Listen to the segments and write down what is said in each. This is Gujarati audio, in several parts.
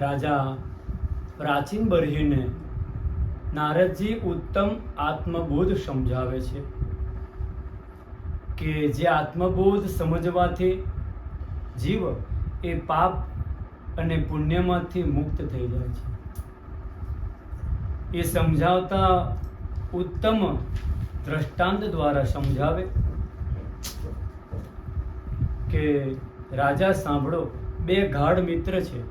રાજા પ્રાચીન બર્હીને નારદજી ઉત્તમ આત્મબોધ સમજાવે છે કે જે આત્મબોધ સમજવાથી જીવ એ પાપ અને પુણ્યમાંથી મુક્ત થઈ જાય છે. એ સમજાવતા ઉત્તમ દ્રષ્ટાંત દ્વારા સમજાવે કે રાજા સાંભળો, બે ગાઢ મિત્ર છે.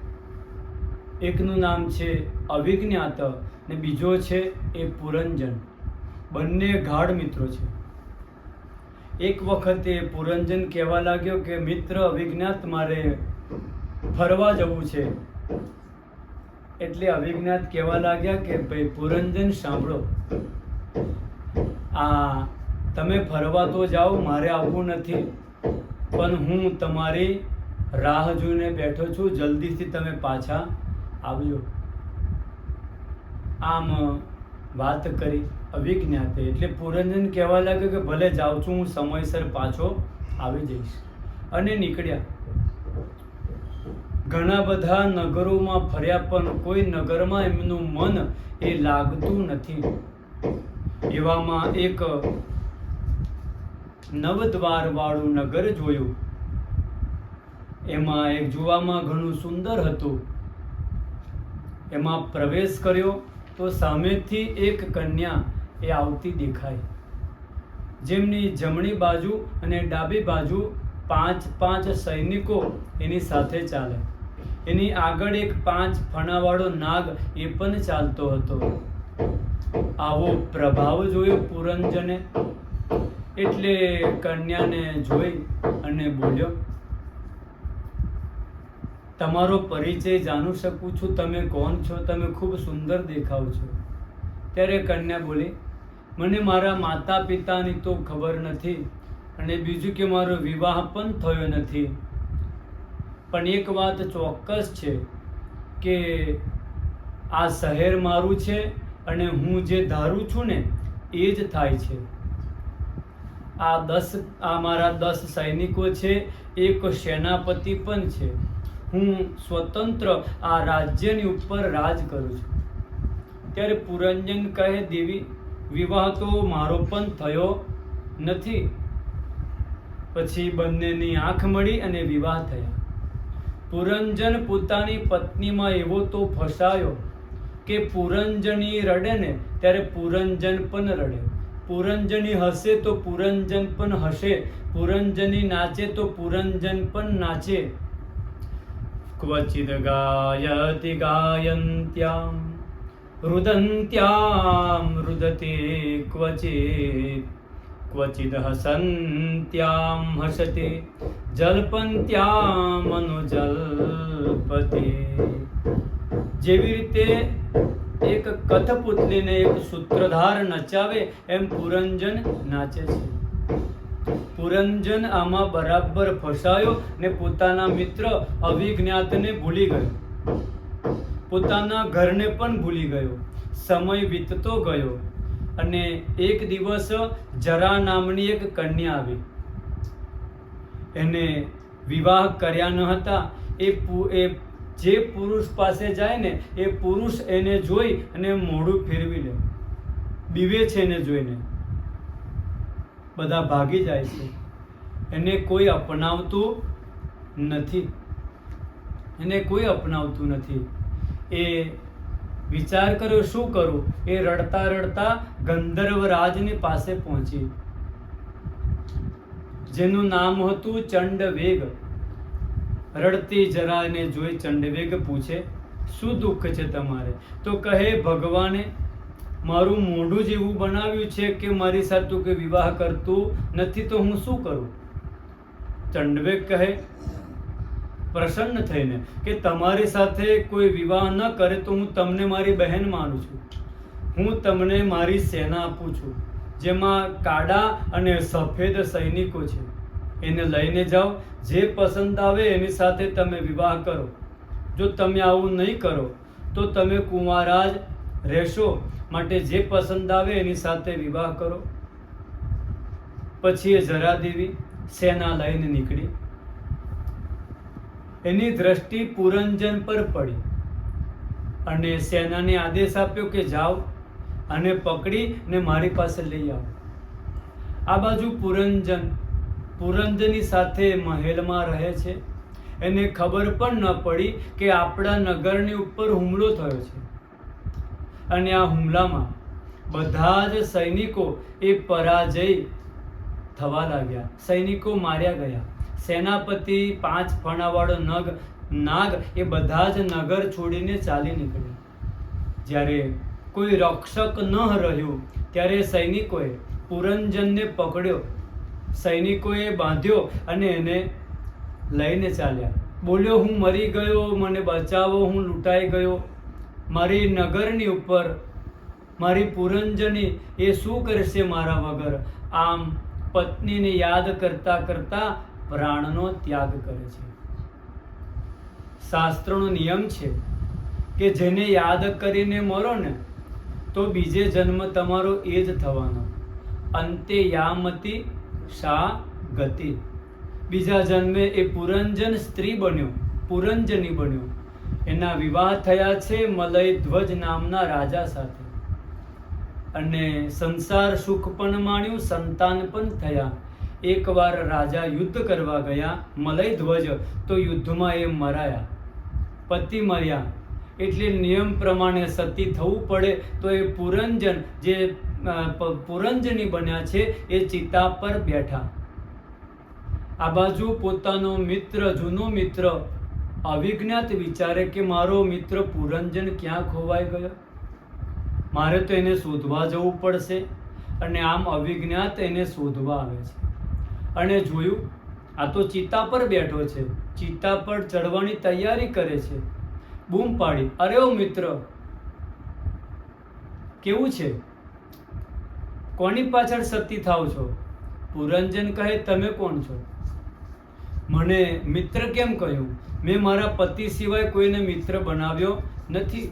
એકનું નામ છે અવિજ્ઞાત ને બીજો છે એ પુરંજન. બંને ગાઢ મિત્રો છે. એક વખતે પુરંજન કહેવા લાગ્યો કે મિત્ર અવિજ્ઞાત, મારે ફરવા જવું છે. એટલે અવિજ્ઞાત કહેવા લાગ્યા કે ભાઈ પુરંજન સાંભળો, આ તમે ફરવા તો જાઓ, મારે આવવું નથી, પણ હું તમારી રાહ જોઈને બેઠો છું, જલ્દીથી તમે પાછા આવજો. આમ વાત કરી અવિજ્ઞાતે. એટલે પુરંજન કહેવા લાગ્યો કે ભલે જાઉં છું, હું સમયસર પાછો આવી જઈશ. અને નીકળ્યા. ઘણા બધા નગરોમાં ફર્યા પણ કોઈ નગરમાં એમનું મન એ લાગતું નથી. એવામાં એક નવદ્વાર વાળું નગર જોયું. એમાં એક જોવામાં ઘણું સુંદર હતું. એમાં પ્રવેશ કર્યો તો સામેથી એક કન્યા એ આવતી દેખાય, જેમની જમણી બાજુ અને ડાબી બાજુ 5 સૈનિકો એની સાથે ચાલે. એની આગળ એક 5 ફણાવાળો નાગ એ પણ ચાલતો હતો. આવો પ્રભાવ જોયો પુરંજને. એટલે કન્યાને જોઈ અને બોલ્યો, તમારો પરિચય જાણી શકું છું? તમે કોણ છો? તમે ખૂબ સુંદર દેખાવ છો. ત્યારે કન્યા બોલી, મને મારા માતા પિતાની તો ખબર નથી, અને બીજું કે મારો વિવાહ પણ થયો નથી. પણ એક વાત ચોક્કસ છે કે આ શહેર મારું છે, અને હું જે ધારું છું ને એ જ થાય છે. આ મારા 10 સૈનિકો છે, એક સેનાપતિ પણ છે. હું સ્વતંત્ર આ રાજ્યની ઉપર રાજ કરું છું. ત્યારે પુરંજન કહે, દેવી, વિવાહ તો મારો પણ થયો નથી. પછી બંનેની આંખ મળી અને વિવાહ થયા. પુરંજન પોતાની પત્નીમાં એવો તો ફસાયો કે પુરંજની રડે ને ત્યારે પુરંજન પણ રડે. પુરંજની હસે તો પુરંજન પણ હસે. પુરંજની નાચે તો પુરંજન પણ નાચે. ક્વચિદ ગાયતિ ગાયન્ત્યામ રુદન્ત્યામ રુદતે ક્વચિદ ક્વચિદ હસન્ત્યામ હસતે જલ્પન્ત્યામ અનુજલ્પતે. જેવી રીતે એક કઠપુતલીને એક સૂત્રધાર નચાવે એમ પુરંજન નાચે છે. પુરંજન આમાં બરાબર ફસાયો ને પોતાના મિત્ર અવિજ્ઞાતને ભૂલી ગયો. પોતાના ઘરને પણ ભૂલી ગયો. સમય વીતતો ગયો અને એક દિવસ જરા નામની એક કન્યા આવી. એને વિવાહ કર્યા ન હતા. એ જે પુરુષ પાસે જાય ને એ પુરુષ એને જોઈ અને મોઢું ફેરવી લે. બીવે છે એને જોઈને. બધા ભાગી જાય છે. એને કોઈ અપનાવતું નથી. એને કોઈ અપનાવતું નથી. એ વિચાર કર્યો શું કરું. એ રડતા રડતા ગંધર્વરાજની પાસે પહોંચી, જેનું નામ હતું ચંડવેગ. રડતી જરા એને જોઈ ચંડવેગ પૂછે, શું દુઃખ છે તમારે? તો કહે, ભગવાને મારું મોઢું જ એવું બનાવ્યું છે કે મારી સાથે કોઈ વિવાહ કરતું નથી, તો હું શું કરું? ચંડવેગ કહે પ્રસન્ન થઈને કે તમારી સાથે કોઈ વિવાહ ન કરે તો હું તમને મારી બહેન માનું છું. હું તમને મારી સેના આપું છું, જેમાં કાળા અને સફેદ સૈનિકો છે. એને લઈને જાઓ. જે પસંદ આવે એની સાથે તમે વિવાહ કરો. જો તમે આવું નહીં કરો તો તમે કુંવારા જ રહેશો. માટે જે પસંદ આવે એની સાથે વિવાહ કરો. પછી એ જરાદેવી સેના લઈને નીકળી. એની દ્રષ્ટિ પુરંજન પર પડી. અને સેનાને આદેશ આપ્યો કે જાઓ અને પકડીને મારી પાસે લઈ આવો. આ બાજુ પુરંજનની સાથે મહેલમાં રહે છે. એને ખબર પણ ન પડી કે આપણા નગરની ઉપર હુમલો થયો છે. અને આ હુમલામાં બધા જ સૈનિકો એ પરાજય થવા લાગ્યા. સૈનિકો માર્યા ગયા. સેનાપતિ 5 ફણાવાળો નાગ એ બધા જ નગર છોડીને ચાલી નીકળ્યા. જ્યારે કોઈ રક્ષક ન રહ્યું ત્યારે સૈનિકોએ પુરંજનને પકડ્યો. સૈનિકોએ બાંધ્યો અને એને લઈને ચાલ્યા. બોલ્યો, હું મરી ગયો, મને બચાવો, હું લૂંટાઈ ગયો. મારી નગરની ઉપર મારી પુરંજની એ શું કરશે મારા વગર? આમ પત્નીને યાદ કરતા કરતા પ્રાણનો ત્યાગ કરે છે. શાસ્ત્રનો નિયમ છે કે જેને યાદ કરીને મરો ને તો બીજે જન્મ તમારો એ જ થવાનો. અંતે યામતી સા ગતિ. બીજા જન્મે એ પુરંજન સ્ત્રી બન્યો, પુરંજની બન્યો. એના વિવાહ થયા છે મલય ધ્વજ નામના રાજા સાથે. અને સંસાર સુખ પણ માણ્યું, સંતાન પણ થયા. એકવાર રાજા યુદ્ધ કરવા ગયા, મલય ધ્વજ, તો યુદ્ધમાં એ મરાયા. પતિ મર્યા એટલે નિયમ પ્રમાણે સતી થવું પડે. તો એ પુરંજન જે પુરંજની બન્યા છે એ ચિતા પર બેઠા. આ બાજુ પોતાનો મિત્ર, જૂનો મિત્ર અવિજ્ઞાત વિચારે કે મારો મિત્ર પુરંજન ક્યાં ખોવાઈ ગયો, મારે તો એને શોધવા જવું પડશે. અને આમ અવિજ્ઞાત એને શોધવા આવે છે. અને જોયું આ તો ચિતા પર બેઠો છે, ચિતા પર ચડવાની તૈયારી કરે છે. બૂમ પાડી, અરે ઓ મિત્ર, કેવું છે? કોની પાછળ સતી થાવ છો? પુરંજન કહે, તમે કોણ છો? મને મિત્ર કેમ કહ્યું? મેં મારા પતિ સિવાય કોઈને મિત્ર બનાવ્યો નથી.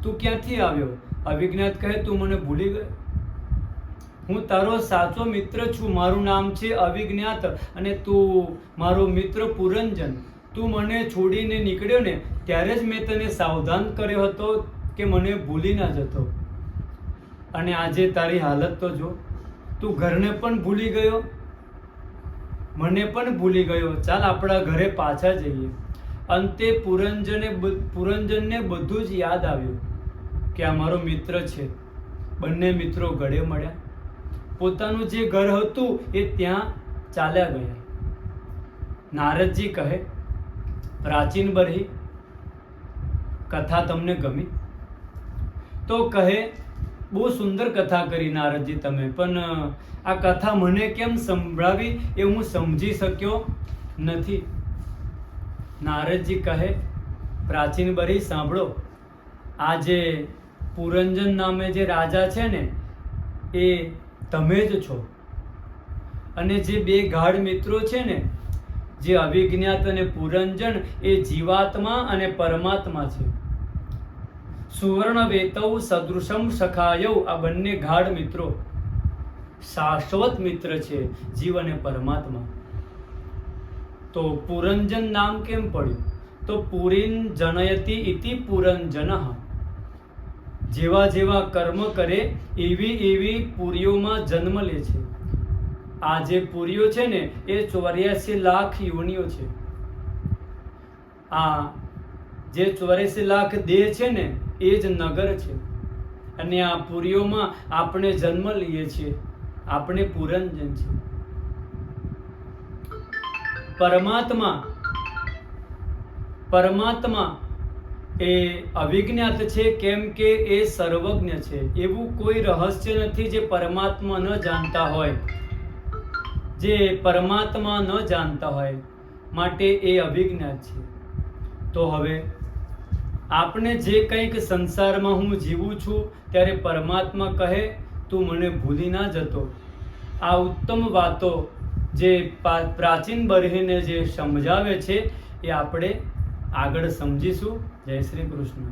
તું ક્યાંથી આવ્યો? અવિજ્ઞાત કહે, તું મને ભૂલી ગયો? હું તારો સાચો મિત્ર છું. મારું નામ છે અવિજ્ઞાત અને તું મારો મિત્ર પુરંજન. તું મને છોડીને નીકળ્યો ને ત્યારે જ મેં તને સાવધાન કર્યો હતો કે મને ભૂલી ના જતો. અને આજે તારી હાલત તો જો, તું ઘરને પણ ભૂલી ગયો, મને પણ ભૂલી ગયો. ચાલ આપણા ઘરે પાછા જઈએ. અંતે પુરંજનને બધું જ યાદ આવ્યું કે આ મારો મિત્ર છે. બંને મિત્રો ગળે મળ્યા. પોતાનું જે ઘર હતું એ ત્યાં ચાલ્યા ગયા. નારદજી કહે, પ્રાચીન બરહી, કથા તમને ગમી? તો કહે, બહુ સુંદર કથા કરી નારદજી તમે, પણ આ કથા મને કેમ સંભળાવી એ હું સમજી શક્યો નથી. નારદજી કહે, પ્રાચીન બરહી સાંભળો. આ જે પુરંજન નામે જે રાજા છે ને એ તમે જ છો. અને જે બે ગાઢ મિત્રો છે ને, જે અવિજ્ઞાત અને પુરંજન, એ જીવાત્મા અને પરમાત્મા છે. સુવર્ણ વેતૌ સદૃશમ સખાયૌ, આ બંને ગાઢ મિત્રો શાશ્વત મિત્ર છે, જીવ અને પરમાત્મા. તો પુરંજન નામ કેમ પડ્યું? તો પુરીન જનયતિ ઇતિ પુરંજનઃ. જેવા જેવા કર્મ કરે એવી એવી પુરીઓમાં જન્મ લે છે. આ જે પુરીઓ છે ને એ 84 લાખ યોનિઓ છે. આ જે 84 લાખ દેહ છે ને એ જ નગર છે. અને આ પુરીઓમાં આપણે જન્મ લઈએ છીએ. આપણે પુરંજન છીએ. પરમાત્મા એ અવિજ્ઞાત છે, કેમ કે એ સર્વજ્ઞ છે. એવું કોઈ રહસ્ય નથી જે પરમાત્મા ન જાણતા હોય, જે પરમાત્મા ન જાણતા હોય. માટે એ અવિજ્ઞાત છે. તો હવે આપણે જે કંઈક સંસારમાં હું જીવું છું ત્યારે પરમાત્મા કહે, તું મને ભૂલી ના જતો. આ ઉત્તમ વાતો જે પ્રાચીન બરહીને જે સમજાવે છે એ આપણે આગળ સમજીશું. જય શ્રી કૃષ્ણ.